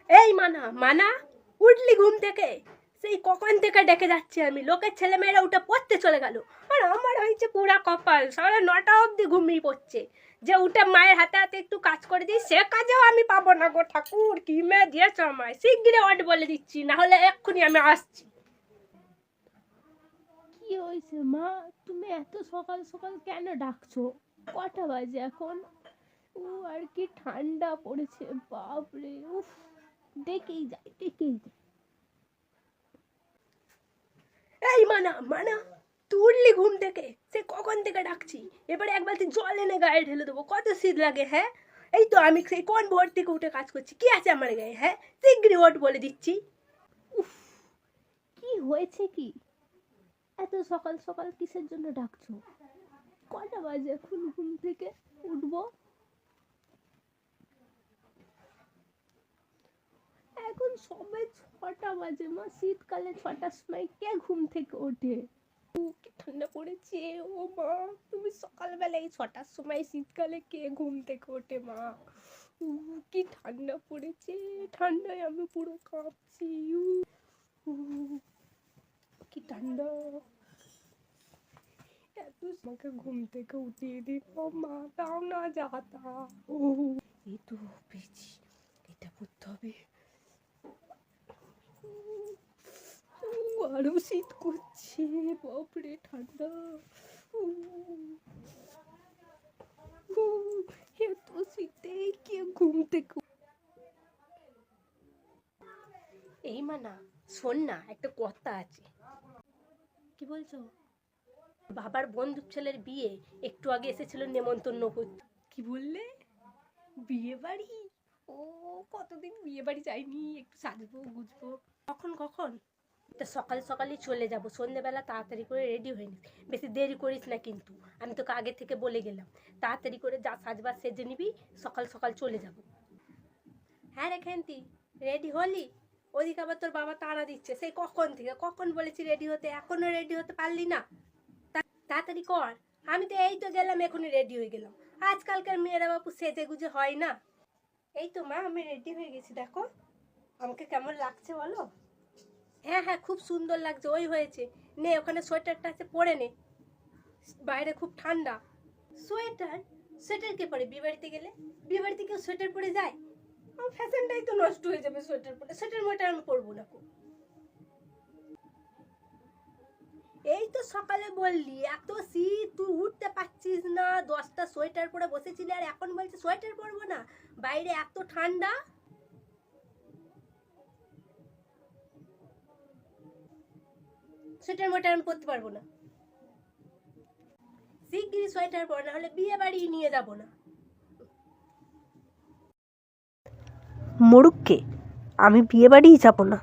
এই মানা মানা, উঠলি ঘুম থেকে? সেই কখন থেকে ডেকে যাচ্ছি আমি, লোকের ছেলেমেয়েরা উঠে পড়তে চলে গেল, আর আমার হয়েছে পুরা কপাল, 9:30 অবধি ঘুমিয়ে পড়ছে। যে উঠে মায়ের হাতে হাতে একটু কাজ করে দিই, সে কাজেও আমি পাবো না গো ঠাকুর, কি মেয়ে দিয়েছ আমায়। শিগগিরি ওঠ বলে দিচ্ছি, না হলে এক্ষুনি আমি আসছি। কি হয়েছে মা? তুমি এত সকাল সকাল কেন ডাকছো? কটা বাজে এখন? ও আর কি ঠান্ডা পড়েছে, বাপরে। উফ, ডেকেই যায় ডেকেই যায়। এই মানা মানা, তুই উঠলি ঘুম থেকে? সে কখন থেকে ডাকছি, এবারে এক বালতি জল এনে গায়ে ঢেলে দেবো, কত শীত লাগে। হ্যাঁ, এই তো আমি সেই কোন ভোর থেকে উঠে কাজ করছি, কি আছে আমার গায়ে? হ্যাঁ, শিগগিরি ওঠ বলে দিচ্ছি। উফ, কি হয়েছে কি? এত সকাল সকাল কিসের জন্য ডাকছো? কটা বাজে এখন ঘুম থেকে উঠবো? এখন সবে 6টা বাজে মা, শীতকালে 6টার সময় কে ঘুম থেকে ওঠে? কি ঠান্ডা পড়েছে ও মা, তুমি সকালবেলা এই 6টার সময় শীতকালে কে ঘুম থেকে ওঠে মা? কি ঠান্ডা পড়েছে, ঠান্ডায় আমি পুরো কাঁপছি। কি ঠান্ডা, এত আমাকে ঘুম থেকে উঠিয়ে দিন ও মা, তাও না যাতা। এই তো পেয়েছি, এটা পড়তে হবে। আরো শীত করছে, বাপরে ঠান্ডা। এত শীতে কে ঘুম থেকে। এই মানা, শোন না, একটা কথা আছে। কি বলছো? বাবার বন্ধুর ছেলের বিয়ে, একটু আগে এসেছিল নেমন্তন্ন করতে। কি বললে? বিয়ে বাড়ি? ও, কতদিন বিয়ে বাড়ি যাইনি, একটু সাজবো গুজবো। কখন কখন? তা সকাল সকালই চলে যাব, সন্ধ্যেবেলা তাড়াতাড়ি করে রেডি হয়ে নিস, বেশি দেরি করিস না কিন্তু, আমি তোকে আগে থেকে বলে গেলাম। তাড়াতাড়ি করে যা সাজবার সেজে নিবি, সকাল সকাল চলে যাব। হ্যাঁ রে খেন্তি, রেডি হলি? ওদিকে আবার তোর বাবা তাড়া দিচ্ছে, সেই কখন থেকে, কখন বলেছি রেডি হতে, এখনো রেডি হতে পারলি না? তাড়াতাড়ি কর। আমি তো এই তো গেলাম, এখনই রেডি হয়ে গেলাম। আজকালকার মেয়েরা বাপু সেজে গুজে হয় না। এই তো মা, আমি রেডি হয়ে গেছি, দেখো আমাকে কেমন লাগছে বলো। হ্যাঁ হ্যাঁ, খুব সুন্দর লাগছে, ওই হয়েছে। নে ওখানে সোয়েটারটা আছে, পরে নে, বাইরে খুব ঠান্ডা। সোয়েটার? সোয়েটার কে পরে বিয়ে বাড়িতে গেলে? বিয়ে বাড়িতে কেউ সোয়েটার পরে যায়? আমার ফ্যাশনটাই তো নষ্ট হয়ে যাবে সোয়েটার পরে, সোয়েটার মোয়েটার আমি পরবো না। এই তো সকালে বললি এত শীত, তুই উঠতে পারছিস না, 10টা সোয়েটার পরে বসেছিলি, আর এখন বলছিস সোয়েটার পরবো না? বাইরে এত ঠান্ডা। সোয়েটার মোয়েটার আমি পরতে পারবো না। শিগগিরি সোয়েটার পর, না হলে বিয়ে বাড়ি নিয়ে যাব না। মোড়ুককে আমি বিয়ে বাড়িই যাব না।